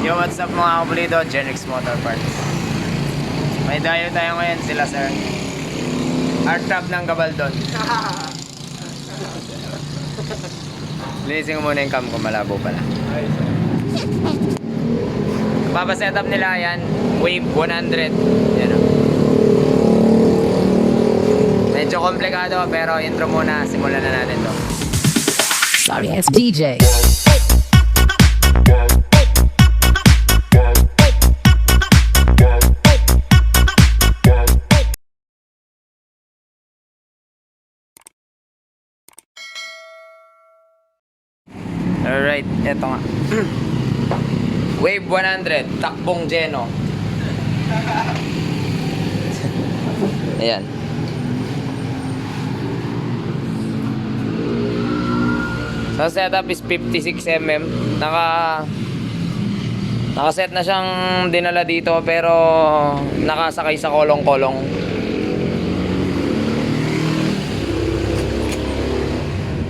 Yo, what's up mga kapulido? Genix Motor Parts. May dayo tayo ngayon sila sir. Art trap ng Gabaldon. Linisin ko muna yung cam ko, malabo pala. Papasetup nila yan, Wave 100. Yan o. Medyo komplikado pero intro muna, simulan na natin to. Sorry, it's DJ. Alright, eto nga. Wave 100, takbong Geno. Ayan. So setup is 56mm. Nakaset na siyang dinala dito pero nakasakay sa kolong-kolong.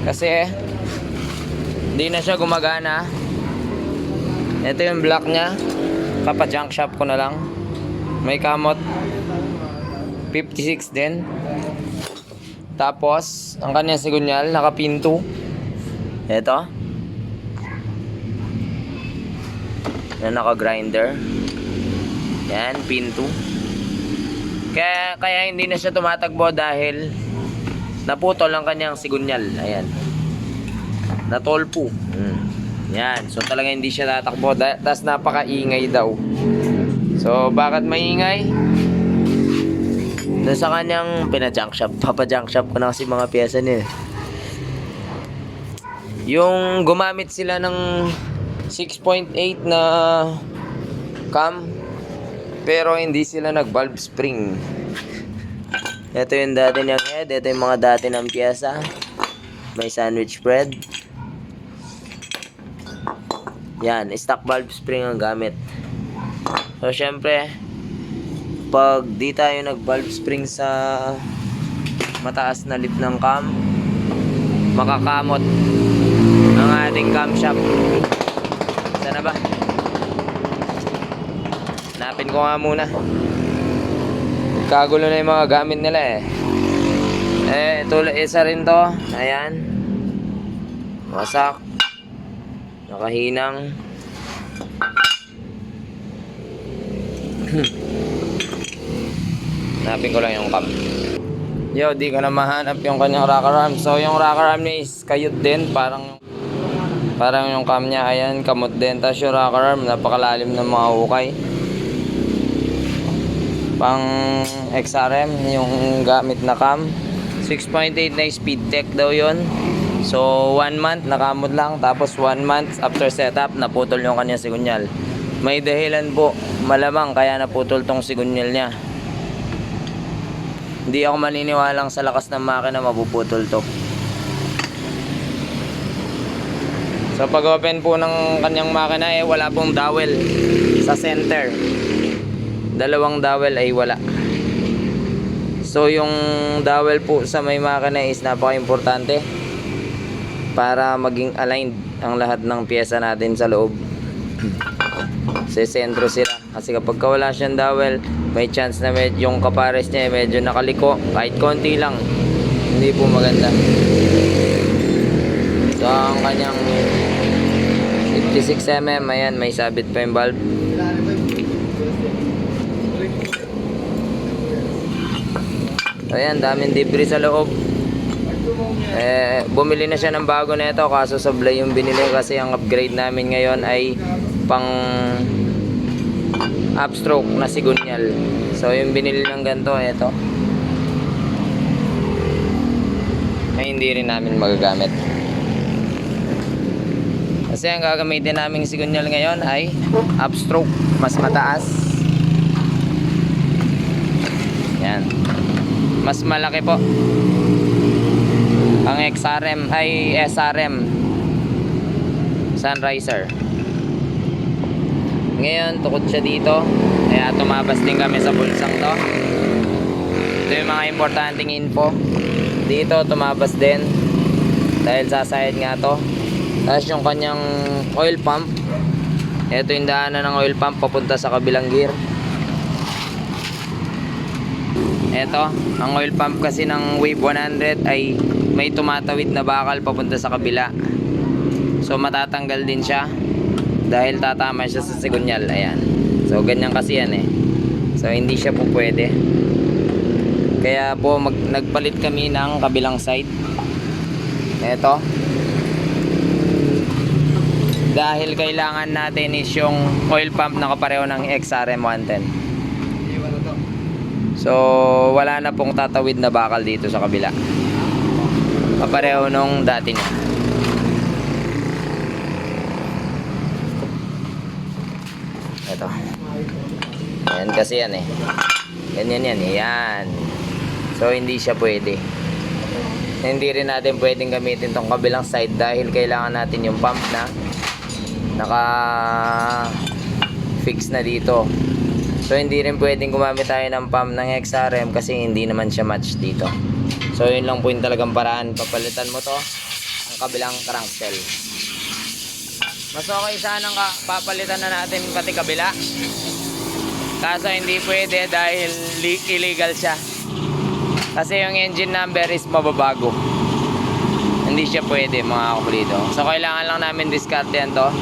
Kasi hindi na siya gumagana. Ito yung block niya. Papa-junk shop ko na lang. May kamot 56 din. Tapos ang kanyang sigunyal nakapinto. Ito. Yan, naka-grinder. Yan, pinto. Kaya hindi na siya tumatakbo dahil naputol ang kanyang sigunyal. Ayan. Natolpo. Yan. So talaga hindi siya tatakbo. Tas napakaingay daw. So bakit maingay? Doon sa kanyang pina-junk shop. Papa-junk shop ko na kasi mga pyesa niya. Yung gumamit sila ng 6.8 na cam pero hindi sila nag-valve spring. Ito yung dati niyang head. Ito yung mga dati ng pyesa. May sandwich bread. Yan, stock valve spring ang gamit. So syempre pag di tayo nag-valve spring sa mataas na lip ng cam, makakamot ang ating camshaft. Sana ba? Hanapin ko nga muna. Kagulo na yung mga gamit nila ito isa rin to. Ayan. Wasak. Nakahinang. Hanapin ko lang yung cam. Yo, di ko na mahanap yung kanyang rocker arm. So yung rocker arm niya is kayot din. Parang yung cam niya, ayan, kamot din. Tapos yung rocker arm, napakalalim ng mga hukay. Pang XRM, yung gamit na cam. 6.8 na speed tech daw yon. So 1 month nakamot lang. Tapos 1 month after setup, naputol yung kanyang sigunyal. May dahilan po, malamang kaya naputol tong sigunyal niya. Hindi ako maniniwalang sa lakas ng makina mapuputol to. So pag open po ng kanyang makina wala pong dowel sa center. Dalawang dowel ay wala. So yung dowel po sa may makina is napaka-importante para maging aligned ang lahat ng pyesa natin sa loob. Sa sentro sila. Kasi kapag wala siyang dowel, may chance na yung kapares niya medyo nakaliko. Kahit konti lang, hindi po maganda. So ang kanyang 56mm, ayan, may sabit pa yung valve. So ayan, daming debris sa loob. Bumili na siya ng bago na ito, kaso sablay yung binili kasi ang upgrade namin ngayon ay pang upstroke na sigunyal. So yung binili ng ganito, ito ay hindi rin namin magagamit kasi ang gagamitin naming sigunyal ngayon ay upstroke, mas mataas. Yan, mas malaki po. Ang XRM ay SRM Sunriser. Ngayon, tukod siya dito. Kaya tumabas din kami sa bulsang to. Ito yung mga importanteng info. Dito, tumabas din. Dahil sasayad nga to. Tapos yung kanyang oil pump Ito yung daanan ng oil pump papunta sa kabilang gear. Ito, ang oil pump kasi ng Wave 100 ay may tumatawid na bakal papunta sa kabila. So matatanggal din siya dahil tatama siya sa sigunyal. Ayan. So ganyan kasi yan eh. So hindi siya po pwede. Kaya po nagpalit kami ng kabilang side. Ito. Dahil kailangan natin is yung oil pump na kapareho ng XRM 110. So wala na pong tatawid na bakal dito sa kabila. Kapareho nung dati niya. Ito. Yan kasi yan eh. Ganyan yan eh. Yan. So hindi siya pwede. Hindi rin natin pwedeng gamitin tong kabilang side dahil kailangan natin yung pump na naka fix na dito. So hindi rin pwedeng gumamit tayo ng pump ng XRM kasi hindi naman siya match dito. So yun lang po yung talagang paraan. Papalitan mo to ang kabilang crankshaft. Mas okay sanang papalitan na natin pati kabila. Kaso hindi pwede dahil illegal siya. Kasi yung engine number is mababago. Hindi siya pwede mga kapulido. So kailangan lang namin diskartehan to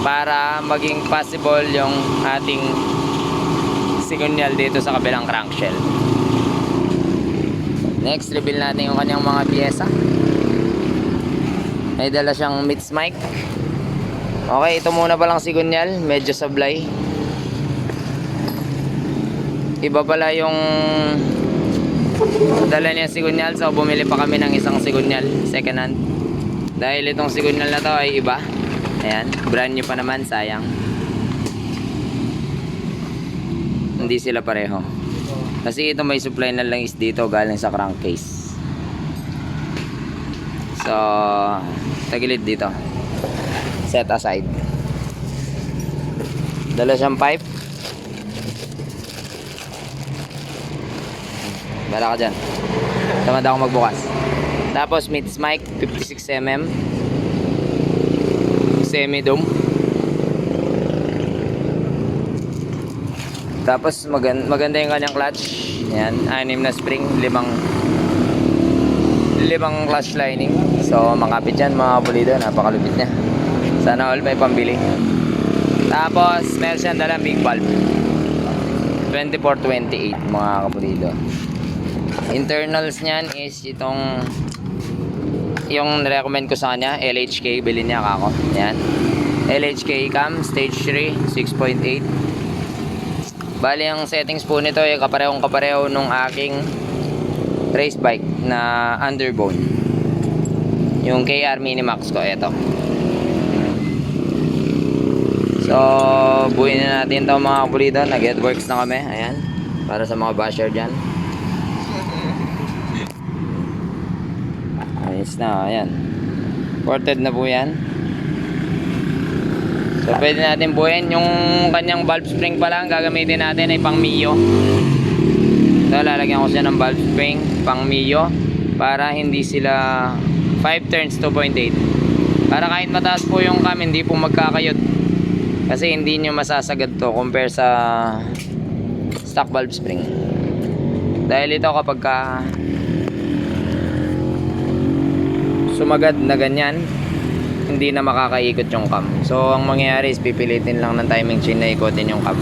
para maging possible yung ating sigunyal dito sa kabilang crankshell. Next, reveal natin yung kanyang mga piyesa. May dala siyang mix mic. Okay, ito muna palang sigunyal. Medyo sablay. Iba pala yung dala niya sigunyal. So bumili pa kami ng isang sigunyal second hand. Dahil itong sigunyal na to ay iba. Ayan, brand new pa naman, sayang. Hindi sila pareho. Kasi ito may supply na langis dito galing sa crankcase. So tagilid dito. Set aside. Dala siyang pipe. Bala ka dyan. Tamad ako magbukas. Tapos mix mic 56mm semi-dome. Tapos maganda yung kanyang clutch. Yan, 6 na spring, 5 clutch lining. So makapit yan mga pulido, napakalupit niya. Sana all may pambili. Tapos meron siyang dalang big valve 2428 mga kapulido. Internals niyan is itong yung recommend ko sa kanya, LHK, bilhin niya ako. Yan, LHK cam stage 3 6.8. Bali ang settings po nito ay kapareho nung aking race bike na underbone, yung KR Minimax ko. Ito. So buuin na natin ito mga pulido. Nag-headworks na kami. Ayan, para sa mga basher dyan. Ayos na, ayan. Ported na po yan. So pwede natin buuin. Yung kanyang valve spring pa lang gagamitin natin ay pang Mio. So lalagyan ko siya ng valve spring pang Mio para hindi sila 5 turns 2.8. Para kahit mataas po yung cam, hindi po magkakayot. Kasi hindi nyo masasagad to compare sa stock valve spring. Dahil ito kapag sumagad na ganyan, hindi na makakaikot yung cam. So ang mangyayari is pipilitin lang ng timing chain na ikotin yung cam.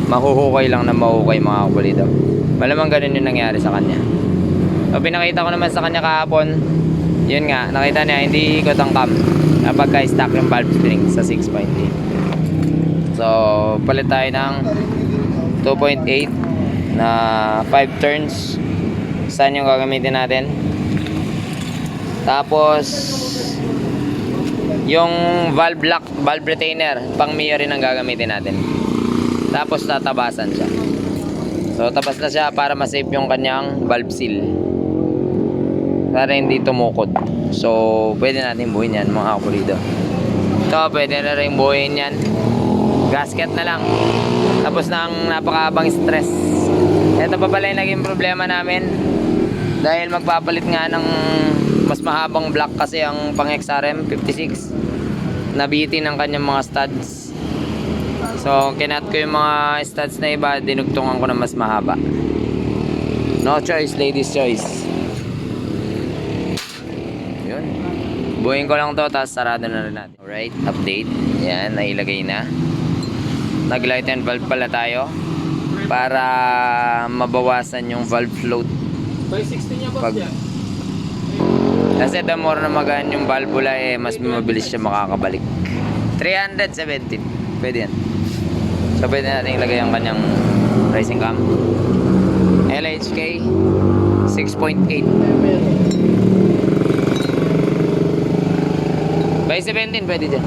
Mahuhukay lang na mahukay mga kapulido. Malamang ganun yung nangyari sa kanya. So pinakita ko naman sa kanya kahapon, yun nga, nakita niya hindi ikot ang cam kapag ka-stack yung valve spring sa 6.8. So palit tayo ng 2.8 na 5 turns. Saan yung gagamitin natin? Tapos yung valve lock, valve retainer, pang Mio rin ang gagamitin natin. Tapos tatabasan siya. So tabas na siya para ma-save yung kanyang valve seal, para hindi tumukod. So pwede natin buuin yan mga kapulido. Ito pwede na rin buuin yan. Gasket na lang. Tapos na ang napakahabang stress. Ito pa pala yung naging problema namin. Dahil magpapalit nga ng mas mahabang block kasi ang pang XRM 56. Nabitin ang kanyang mga studs. So, kinat ko yung mga studs na iba, dinugtungan ko na mas mahaba. No choice, ladies choice. Yun. Buuin ko lang to, tapos sarado na rin natin. Alright, update. Yan, nailagay na. Nag-light and valve pala tayo para mabawasan yung valve float. By 60 niya boss Pag- yan. Kasi the more na magaan yung valvula, mas mabilis siya makakabalik. 317. Pwede yan. So, pwede natin ilagay ang kanyang racing cam. LHK 6.8. By 17, pwede dyan.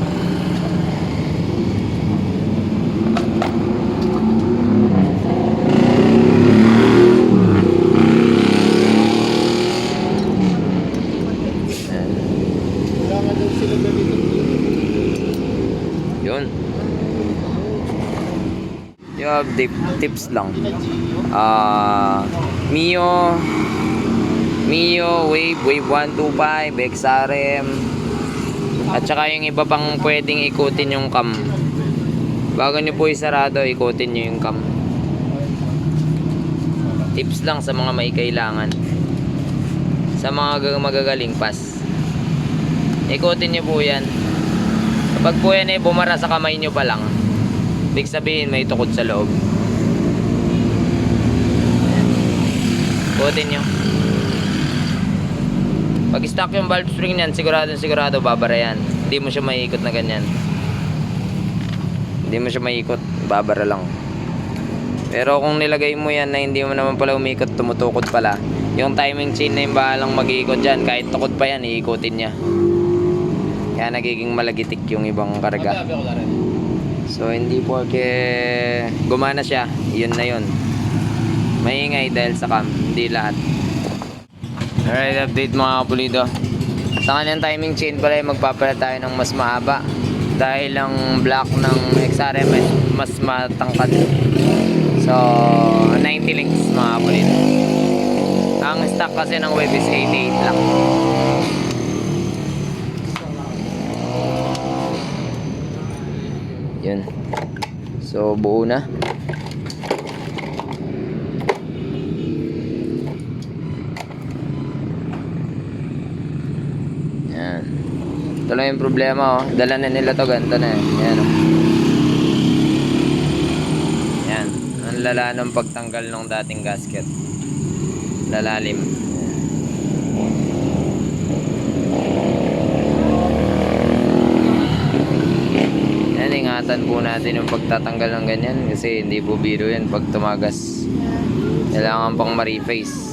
Kailangan daw sila ganito. Yun. Yung tips lang. Mio, Wave 125, XRM. At saka yung iba pang pwedeng ikutin yung cam. Bago nyo po isarado, ikutin nyo yung cam. Tips lang sa mga may kailangan. Sa mga magagaling pas. Ikutin nyo po yan. Kapag po yan bumara sa kamay nyo pa lang, ibig sabihin may tukod sa loob. Ikutin nyo. Pag stock yung valve spring niyan, sigurado babara yan. Hindi mo siya maiikot na ganyan. Hindi mo siya maiikot, babara lang. Pero kung nilagay mo yan na hindi mo naman pala umikot, tumutukod pala, yung timing chain na yung bahalang mag-iikot dyan, kahit tukod pa yan, iikutin niya. Kaya nagiging malagitik yung ibang karga. So hindi porke gumana siya, yun na yun. Maingay dahil sa cam, hindi lahat. Alright, update mga kapulido. Sa kanyang timing chain pala, magpapalit tayo ng mas mahaba. Dahil ang block ng XRM mas matangkad. So, 90 links mga kapulido. Ang stock kasi ng web is 88 lang. Yun. So, buo na. Yan. Ito lang yung problema, oh. Dala na nila to, ganito na eh. Yan, oh. Yan. Ang lala ng pagtanggal ng dating gasket. Lalalim. Yan, ingatan po natin yung pagtatanggal ng ganyan kasi hindi po biro yan pag tumagas. Kailangan pang ma-reface.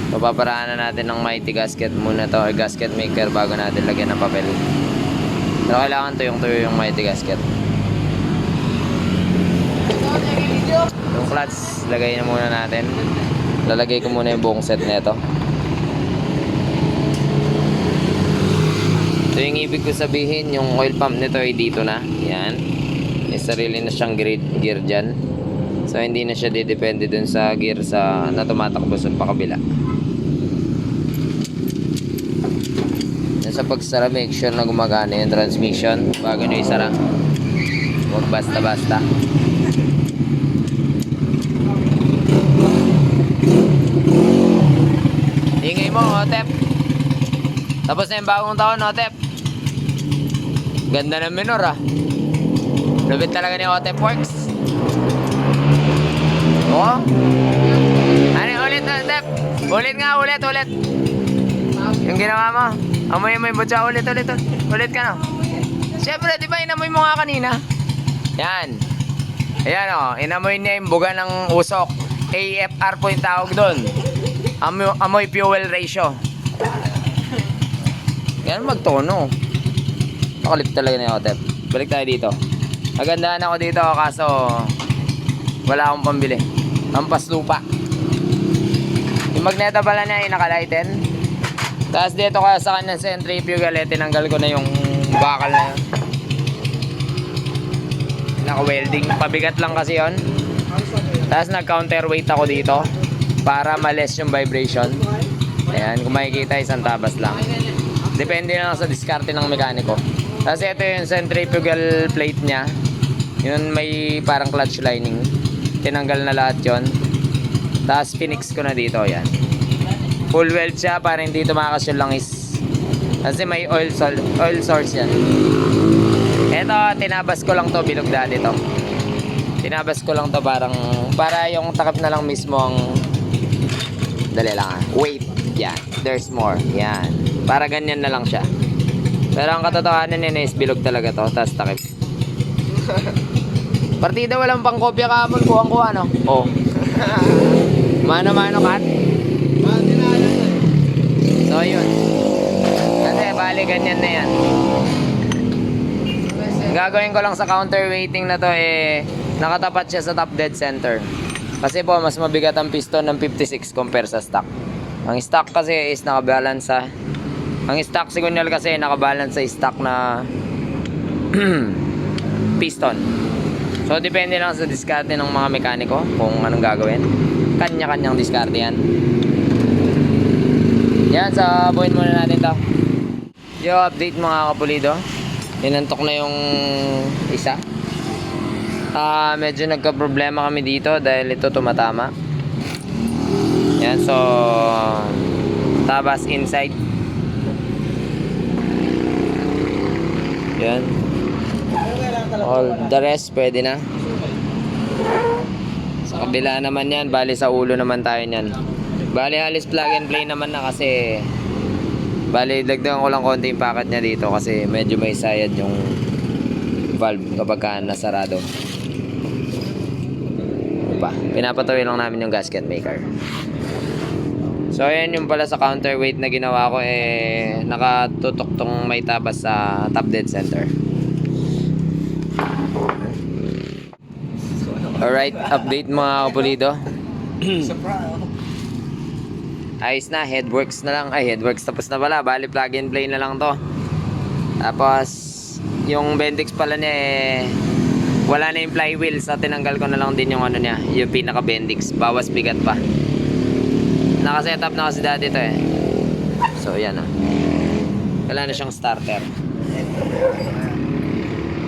So, paparaan na natin ng mighty gasket muna to, or gasket maker, bago natin lagyan ng papel. Pero kailangan tuyong-tuyo yung mighty gasket. Yung clutch, lagay na muna natin. Lalagay ko muna yung buong set nito. So, yung ibig ko sabihin, yung oil pump nito ay dito na. Yan. May sarili na siyang gear dyan. So, hindi na siya didepende dun sa gear na tumatakbo sa pakabila. Sa pagsara, make sure na gumagana yung transmission bago nyo isara. Huwag basta-basta. Ingay mo, Otep. Tapos na yung bagong taon, Otep. Ganda ng minor, ah. Lubit talaga ni Otep Works. Oo. Ano, ulit, Otep. Ulit nga, ulit. Yung ginawa mo. Amoy mo yung butsa, ulit ka na. Siyempre, di ba inamoy mo nga kanina? Yan. Ayan o, inamoy niya yung buga ng usok. AFR po yung tawag doon. Amoy fuel ratio. Yan magtono. Nakalip talaga na yung Otep. Balik tayo dito. Nagandahan ako dito kaso wala akong pambili. Ampas lupa. Yung magneta pala niya ay nakalighten. Tapos dito ka sa kanyang centrifugal, tinanggal ko na yung bakal na yun. Naka-welding. Pabigat lang kasi yun. Tapos nag-counterweight ako dito para ma-less yung vibration. Ayan, kung makikita, isang tabas lang. Depende lang sa diskarte ng mekaniko. Tapos ito yung centrifugal plate niya. Yun may parang clutch lining. Tinanggal na lahat yon. Tapos pinix ko na dito, yan. Full weld siya para hindi tumakas yung langis. Kasi may oil source yan. Eto, tinabas ko lang to, bilog dati to. Tinabas ko lang to para yung takip na lang mismo ang dali lang wait, yan, there's more, yan. Para ganyan na lang siya. Pero ang katotohanan nila is bilog talaga to, tapos takip. Partida walang pang kopya kahapon, kuha no? Oh. Mano-mano cut. So yun. Kasi bali ganyan na yan. Gagawin ko lang sa counterweighting na to nakatapat siya sa top dead center. Kasi po mas mabigat ang piston ng 56 compare sa stock. Ang stock kasi is nakabalance sa ang stock signal kasi nakabalance sa stock na piston. So depende lang sa diskarte ng mga mekaniko kung anong gagawin. Kanya-kanyang diskarte yan. Yan, sa point muna natin to. Yo, update mga kapulido. Inantok na yung isa. Medyo nagka-problema kami dito dahil ito tumatama. Yan, so tabas inside. Yan. All the rest pwede na. Sa kabila naman yan, bali sa ulo naman tayo niyan. Bali halos plug and play naman na kasi bali dagdagan ko lang konti yung packet niya dito kasi medyo may sayad yung valve kapag ka nasarado. Pinapatuloy lang namin yung gasket maker. So ayan yung pala sa counterweight na ginawa ko nakatutok tong may tabas sa top dead center. Alright, update mga kapulido. Ayos na, headworks na lang. Ay, headworks tapos na pala. Bali plug and play na lang to. Tapos yung Bendix pala niya wala na yung flywheel. So tinanggal ko na lang din yung ano niya, yung pinaka Bendix. Bawas bigat pa. Naka-setup na kasi dati to So yan wala na siyang starter.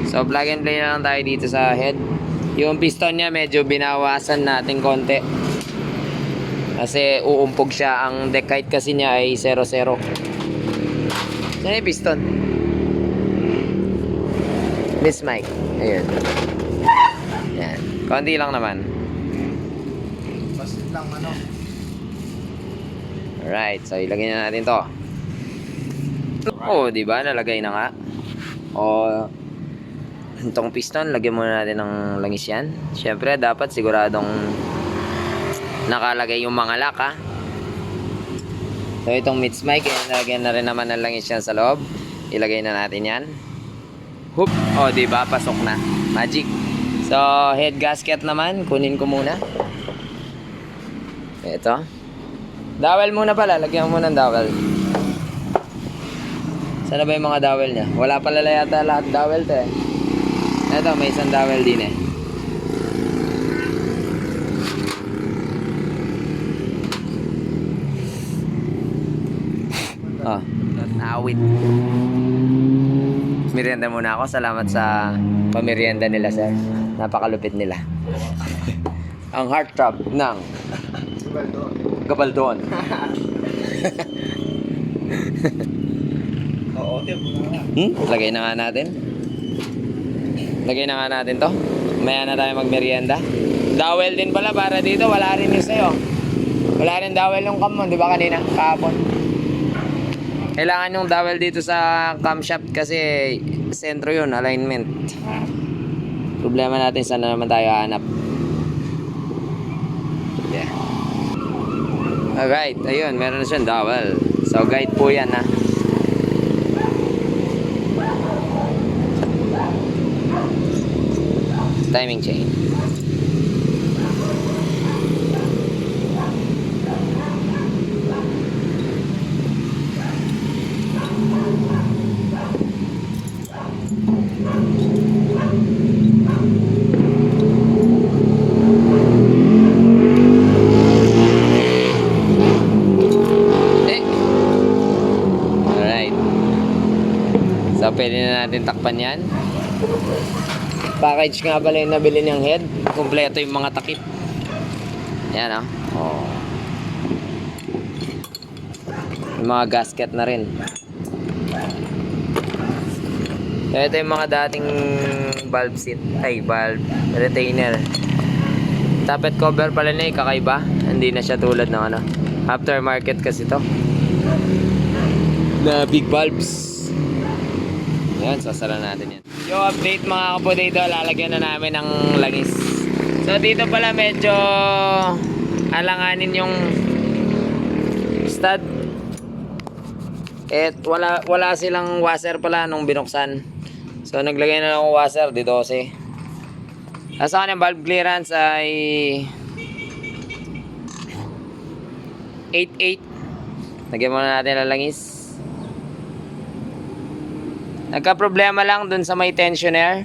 So plug and play na lang tayo dito sa head. Yung piston niya medyo binawasan natin konti. Kasi uumpog siya. Ang deck height kasi niya ay 0-0. Saan yung piston? This mic. Ayun. Yan. Konti lang naman. Basit lang Alright. So ilagay na natin to. Oh, diba? Nalagay na nga. Itong piston, lagyan muna natin ng langis yan. Siyempre, dapat siguradong nakalagay yung mga lock So itong mid mic, lagyan na rin naman ng langis yan sa loob. Ilagay na natin yan. Hoop! O, diba? Pasok na. Magic. So, head gasket naman, kunin ko muna. Ito. Dowel muna pala, lagyan mo ng dowel. Sana ba yung mga dowel niya? Wala pala yata lahat dowel to Ito, may isang dowel din Awit. Merienda muna ako. Salamat sa pamerienda nila, sir. Napakalupit nila. Ang heartthrob ng Gabaldon. Lagay na nga natin. Lagay na nga natin to. Maya na tayo magmerienda. Dowel din pala para dito. Wala rin yung sa'yo. Wala rin dowel yung cam mo. Di ba kanina? Kahapon. Kailangan yung dowel dito sa camshaft kasi sentro yun. Alignment. Problema natin saan na naman tayo hanap. Yeah. Alright. Ayun. Meron na siyang dowel. So guide po yan timing chain. Alright. So pwede na natin takpan yan. Package nga pala yung nabili niyang head. Kompleto yung mga takip. Ayan, oh. Yung mga gasket na rin. Ito yung mga dating valve seat. Ay, valve retainer. Tappet cover pala na kakaiba. Hindi na siya tulad ng ano. Aftermarket kasi to. Na big valves. Yan, sasara natin yan. Yung update mga kapotato, lalagyan na namin ng langis. So dito pala medyo alanganin yung stud. Wala silang washer pala nung binuksan. So naglagay na lang ako washer di 12. Sa kanyang valve clearance ay 8.8. Lagyan muna natin ang langis. Nagka-problema lang dun sa may tensioner.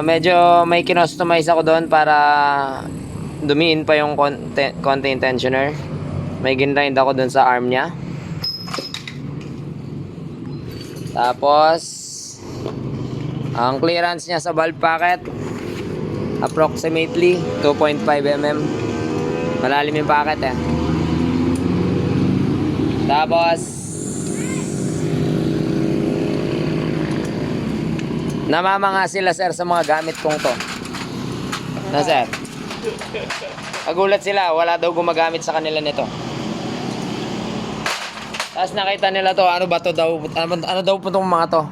Medyo may kinostomize ako doon para dumiin pa yung konti yung tensioner. May ginrind ako dun sa arm niya. Tapos ang clearance niya sa valve packet approximately 2.5 mm. Malalim yung packet eh. Tapos namamanga sila sir sa mga gamit kong to. Na sir? Nagulat sila, wala daw gumagamit sa kanila nito. Tapos nakita nila to, ano ba to daw? Ano daw po itong mga to?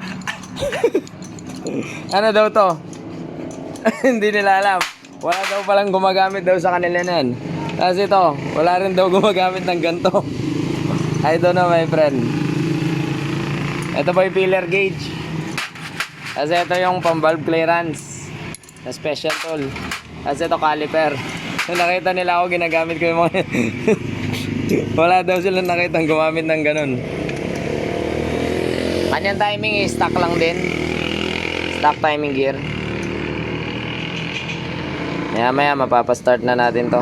Ano daw to? Hindi nila alam. Wala daw palang gumagamit daw sa kanila nan. Tapos ito, wala rin daw gumagamit ng ganito. I don't know my friend. Ito ba yung filler gauge? Kasi ito yung pang-valve clearance na special tool. Kasi ito caliper. Nung nakita nila ako, ginagamit ko yung mga wala daw sila nakita gumamit ng ganun. Kanyang timing is stock lang din. Stock timing gear. Maya mapapastart na natin to.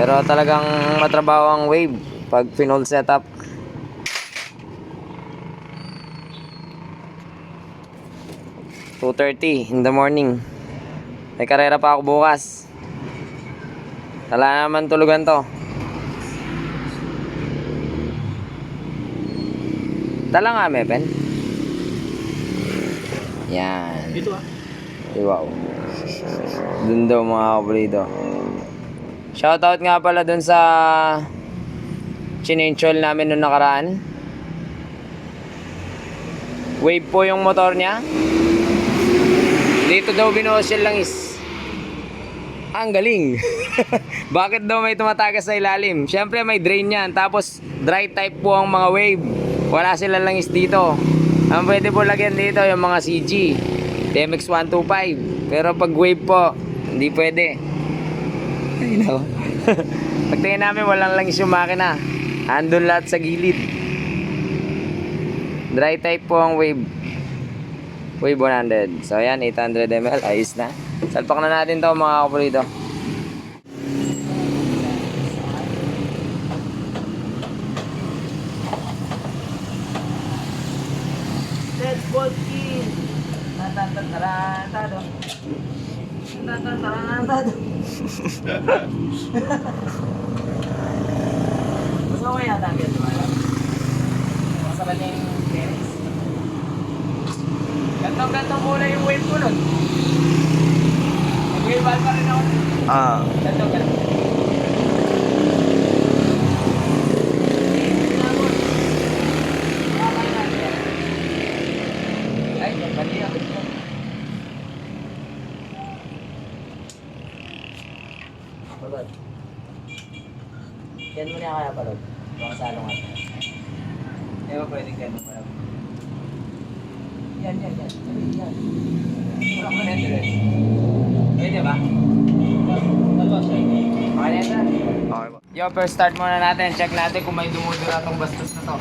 Pero talagang matrabaho ang wave pag full setup. 2:30 in the morning. May karera pa ako bukas. Wala naman tulugan to. Tala nga, Mepen. Yan. Dito Wow. Dun daw mga kapulido. Shoutout nga pala dun sa chinenchol namin nung nakaraan. Wave po yung motor niya. Dito daw binuhos yung langis. Ang galing. Bakit daw may tumatagas sa ilalim? Siyempre may drain yan. Tapos dry type po ang mga wave. Wala silang langis dito. Ang pwede po lagyan dito yung mga CG TMX125. Pero pag wave po, hindi pwede. Ay nako. Pagtingin namin walang langis yung makina. Andun lahat sa gilid. Dry type po ang wave. Wave 100. So ayan, 800 ml. Ayos na. Salpak na natin to mga kapulido. Let's ball kill. Tatantarantado. Tatantarantado. Gusto mo yata ang ganda? Masarap na yung teres. Gantong-gantong muna yung wave ko nun. Mag-wave pa rin ako. Gantong-gantong. Ay, bali ako ito. Pagod. Yan mo niya kaya palog. Baka salong ato. Hindi ba pwedeng yan mo palog? Yan. Wala ko na ito. Pwede ba? Dalawa siya. Okay na ito? Okay po. Yo, first start muna natin. Check natin kung may dumudura tong bastos na to.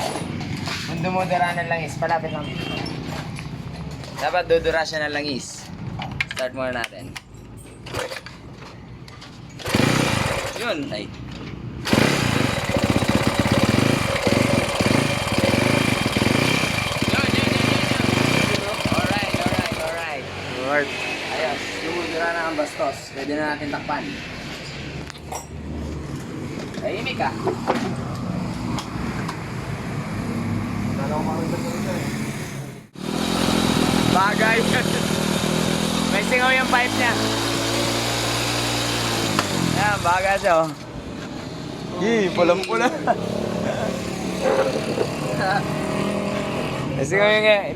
Kung dumudura ng langis, palapit lang dito. Dapat dudura siya ng langis. Start muna natin. Yun, ay. Alright. Carp. Ayos, lumudura na ang bastos. Pwede na natin takpan. Tahimik ka. Bagay. May singaw yung pipe niya. Ayan, bagay siya oh. Pulang-pula.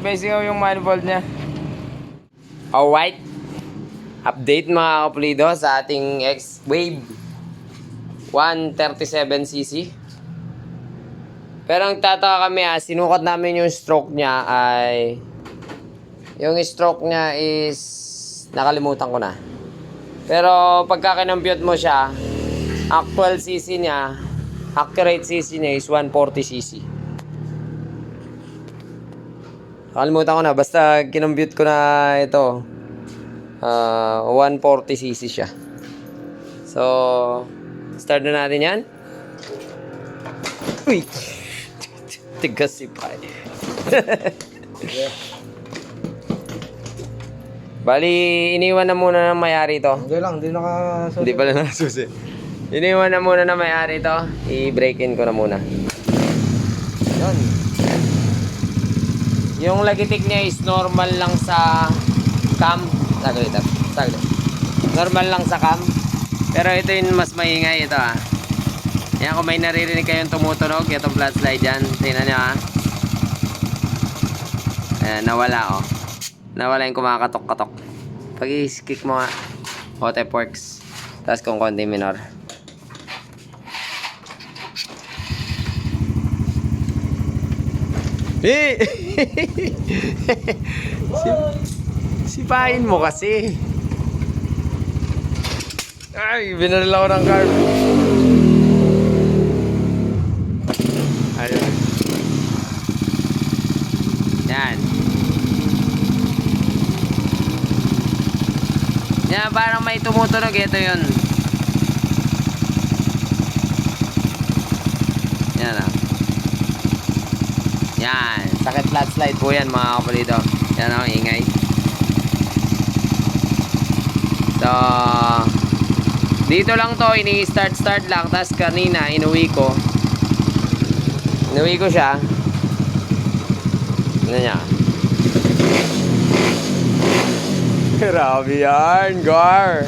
May singaw yung manifold niya. Alright. Update mga kapulido sa ating X-Wave 137cc. Pero ang tataka kami sinukat namin yung stroke niya ay yung stroke niya is nakalimutan ko na. Pero pagka kinampute mo siya, actual cc niya, accurate cc niya is 140cc. Nakalimutan ko na, basta kinampute ko na ito. 140cc siya. So, start na natin yan. Uy! Tigas si Pai. Bali, iniwan na muna ng may-ari to. Hindi lang, hindi nakasusi. Hindi pala nakasusi. Iniwan na muna ng may-ari to. I-break in ko na muna. Yun. Yung lagitik niya is normal lang sa cam. Saglit. Normal lang sa cam. Pero ito yung mas maingay ito Yan, kung may naririnig kayong tumutunog, itong flat slide dyan. Tingnan nyo Ayan, nawala Nawala yung kumakatok-katok. Pag i-kick mo Hotep works. Tapos kung konti minor. Sipahin mo kasi. Ay, binaril ako ng carb. Ayun. Yan. Yan, parang may tumutunog. Ito yun. Yan Yan. Sakit flat slide po yan mga kapulido. Yan ingay. So, dito lang to, ini-start lang. Tapos kanina, inuwi ko siya. Ano niya? Grabe yan, Gar.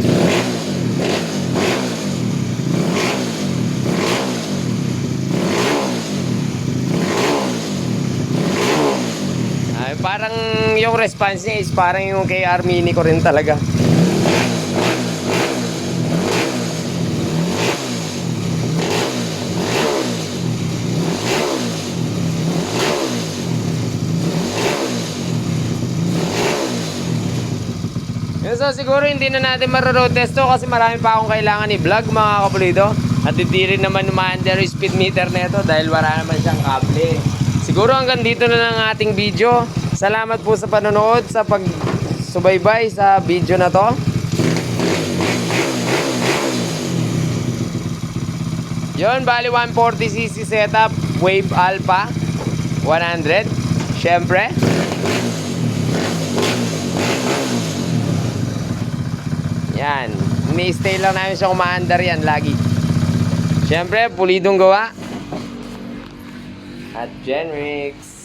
Ay, parang yung response niya is parang yung kay Armini ko rin talaga. So siguro hindi na natin maro-road test to kasi marami pa akong kailangan i-vlog mga kapulido. At hindi rin naman ma-under yung speed meter nito dahil wala naman siyang kable. Siguro hanggang dito na lang ating video. Salamat po sa panonood, sa pagsubaybay sa video na to. Yon, bali 140cc setup, Wave Alpha 100. Syempre. Yan. Ni-stay lang namin siya kumaandar yan lagi. Siyempre, pulidong gawa. At Genrix.